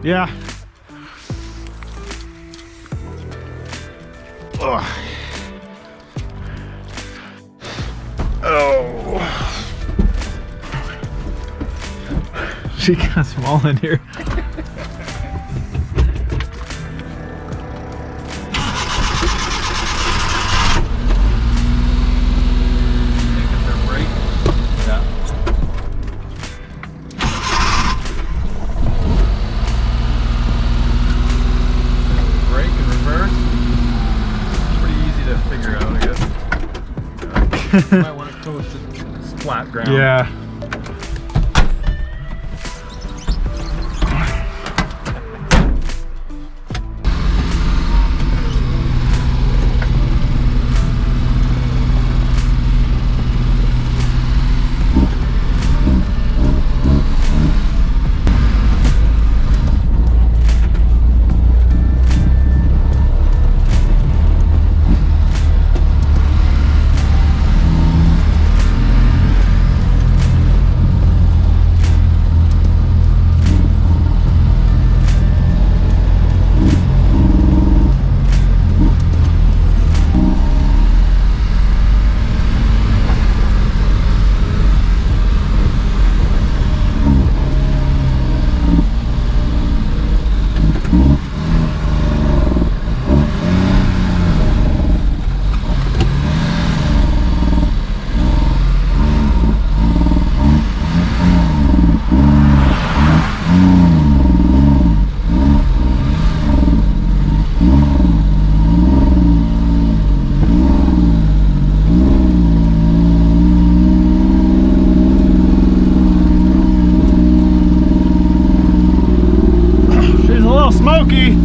Yeah. Ugh. Oh. She got small in here. You might want it close to flat ground. Yeah. Smoky.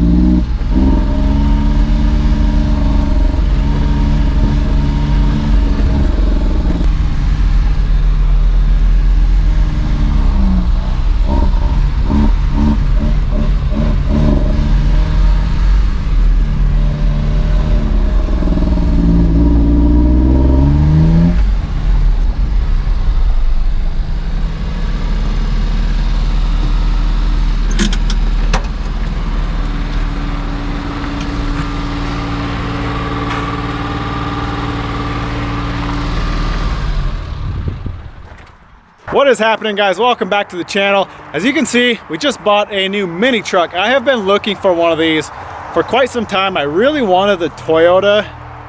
What is happening, guys? Welcome back to the channel. As you can see, we just bought a new mini truck. I have been looking for one of these for quite some time. I really wanted the Toyota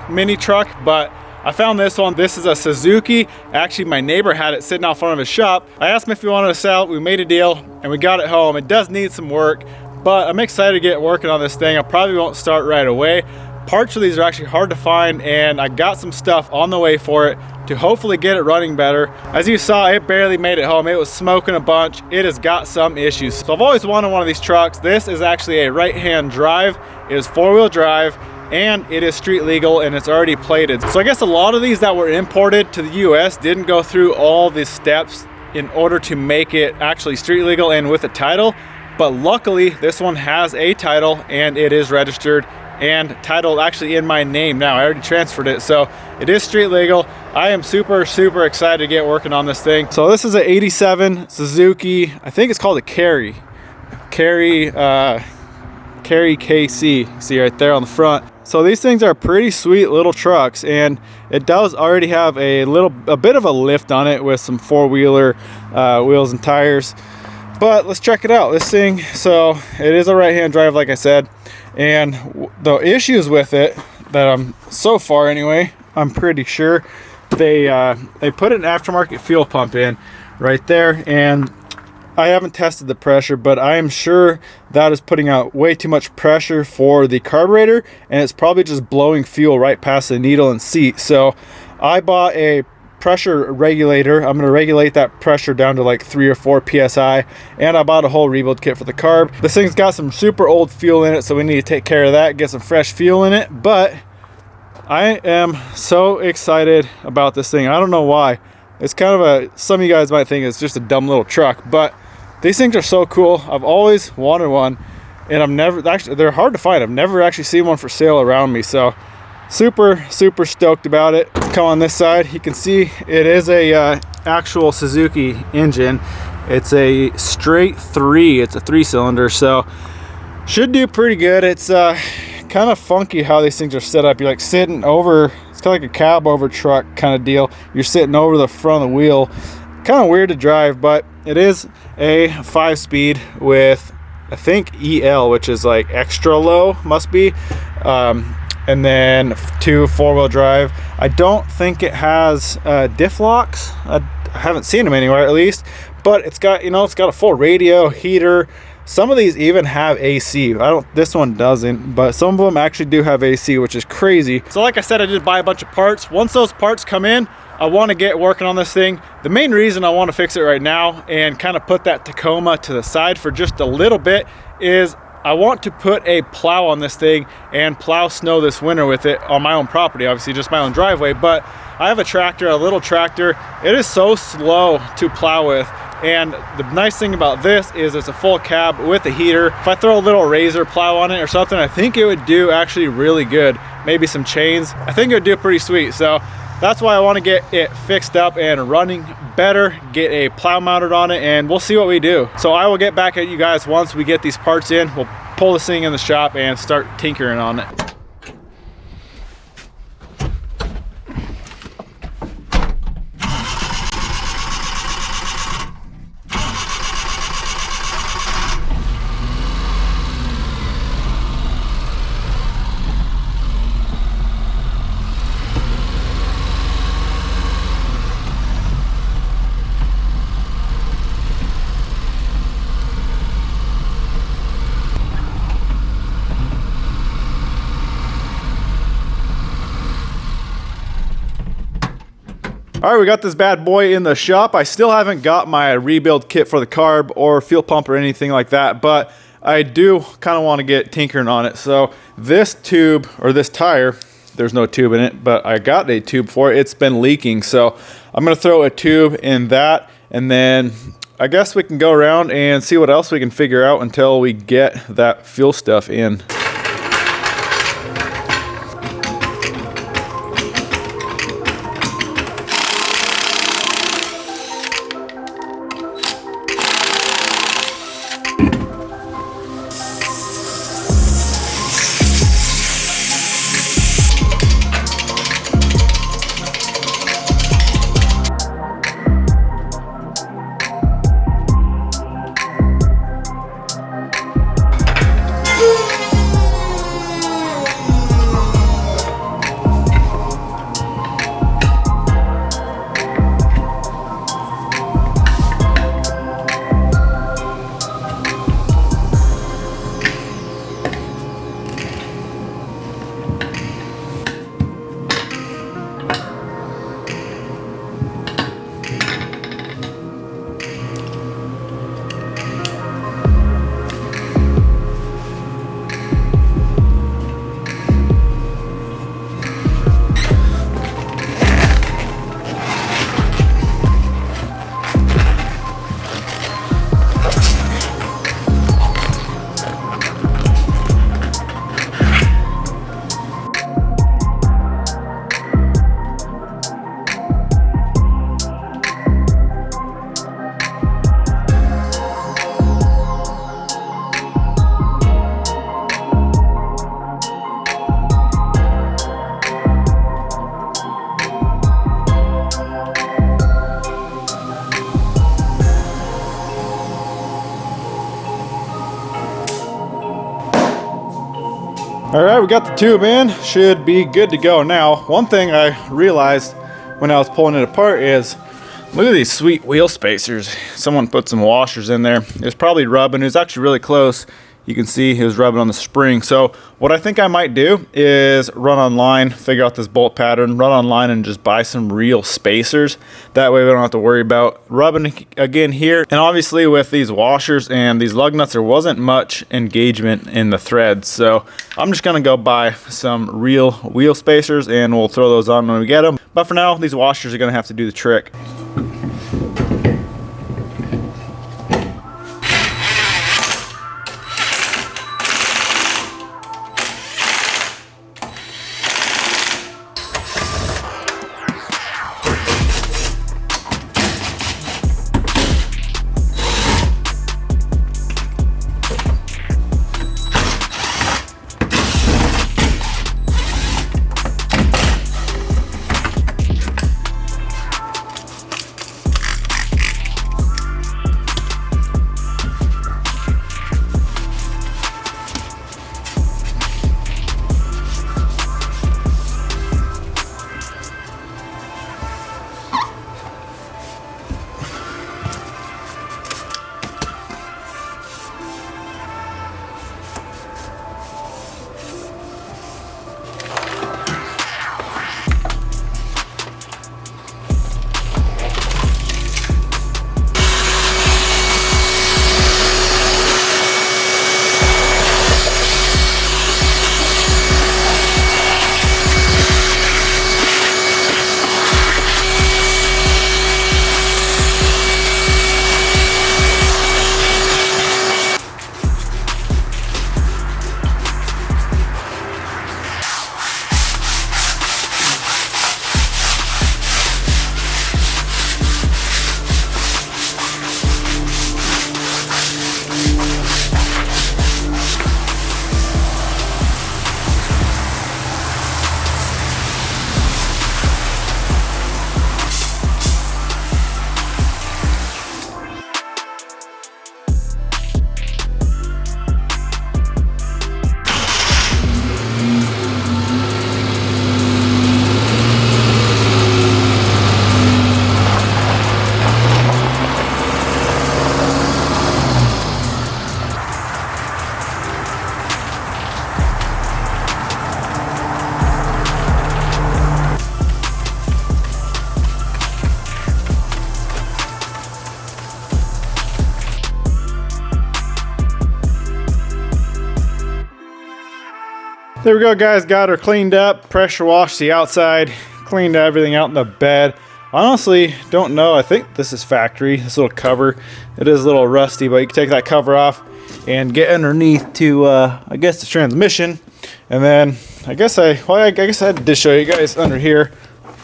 mini truck, but I found this one. This is a Suzuki. Actually, my neighbor had it sitting out front of his shop. I asked him if he wanted to sell it. We made a deal and we got it home. It does need some work, but I'm excited to get working on this thing. I probably won't start right away. Parts for these are actually hard to find, and I got some stuff on the way for it to hopefully get it running better. As you saw, it barely made it home. It was smoking a bunch. It has got some issues. So I've always wanted one of these trucks. This is actually a right-hand drive. It is four-wheel drive, and it is street legal, and it's already plated. So I guess a lot of these that were imported to the US didn't go through all the steps in order to make it actually street legal and with a title. But luckily, this one has a title, and it is registered and titled actually in my name now. I already transferred it, so it is street legal. I am super excited to get working on this thing. So this is an 87 Suzuki, I think it's called a Carry KC, see right there on the front. So these things are pretty sweet little trucks, and it does already have a bit of a lift on it with some four-wheeler wheels and tires. But let's check it out, this thing. So it is a right-hand drive, like I said, and the issues with it that I'm so far anyway, I'm pretty sure they put an aftermarket fuel pump in right there, and I haven't tested the pressure, but I am sure that is putting out way too much pressure for the carburetor, and it's probably just blowing fuel right past the needle and seat. So I bought a pressure regulator. I'm going to regulate that pressure down to like 3 or 4 psi, and I bought a whole rebuild kit for the carb. This thing's got some super old fuel in it, so we need to take care of that, get some fresh fuel in it. But I am so excited about this thing. I don't know why. It's kind of a, some of you guys might think it's just a dumb little truck, but these things are so cool. I've always wanted one, and I've never, actually, they're hard to find. I've never actually seen one for sale around me, so super stoked about it. Come on this side, you can see it is a actual Suzuki engine. It's a straight 3, it's a 3-cylinder, so should do pretty good. It's kind of funky how these things are set up. You're like sitting over, it's kind of like a cab over truck kind of deal. You're sitting over the front of the wheel. Kind of weird to drive, but it is a 5-speed with, I think, EL, which is like extra low, must be. And then 2 4-wheel drive. I don't think it has diff locks. I haven't seen them anywhere, at least. But it's got, you know, it's got a full radio, heater. Some of these even have AC. This one doesn't, but some of them actually do have AC, which is crazy. So like I said, I did buy a bunch of parts. Once those parts come in, I want to get working on this thing. The main reason I want to fix it right now and kind of put that Tacoma to the side for just a little bit is I want to put a plow on this thing and plow snow this winter with it on my own property, obviously just my own driveway, but I have a tractor, a little tractor. It is so slow to plow with. And the nice thing about this is it's a full cab with a heater. If I throw a little razor plow on it or something, I think it would do actually really good. Maybe some chains. I think it would do pretty sweet. So that's why I want to get it fixed up and running better, get a plow mounted on it, and we'll see what we do. So I will get back at you guys once we get these parts in. We'll pull this thing in the shop and start tinkering on it. All right, we got this bad boy in the shop. I still haven't got my rebuild kit for the carb or fuel pump or anything like that, but I do kind of want to get tinkering on it. So this tube, or this tire, there's no tube in it, but I got a tube for it. It's been leaking, so I'm gonna throw a tube in that, and then I guess we can go around and see what else we can figure out until we get that fuel stuff in. All right, we got the tube in. Should be good to go now. One thing I realized when I was pulling it apart is, look at these sweet wheel spacers. Someone put some washers in there. It was probably rubbing. It was actually really close. you can see he was rubbing on the spring. So what I think I might do is run online, figure out this bolt pattern, run online and just buy some real spacers. That way we don't have to worry about rubbing again here. And obviously with these washers and these lug nuts, there wasn't much engagement in the threads. So I'm just gonna go buy some real wheel spacers and we'll throw those on when we get them. But for now, these washers are gonna have to do the trick. There we go, guys. Got her cleaned up, pressure washed the outside, cleaned everything out in the bed. Honestly, don't know. I think this is factory, this little cover. It is a little rusty, but you can take that cover off and get underneath to, I guess, the transmission. And then I guess I had to show you guys under here.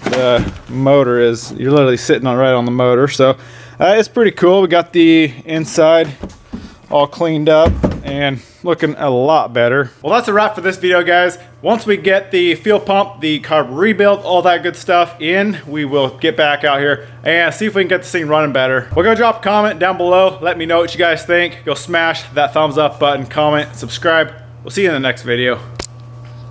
The motor is, you're literally sitting on right on the motor. So it's pretty cool. We got the inside all cleaned up and looking a lot better. Well, that's a wrap for this video, guys. Once we get the fuel pump, the carb rebuild, all that good stuff in, we will get back out here and see if we can get this thing running better. We'll go drop a comment down below. Let me know what you guys think. Go smash that thumbs up button, comment, subscribe. We'll see you in the next video.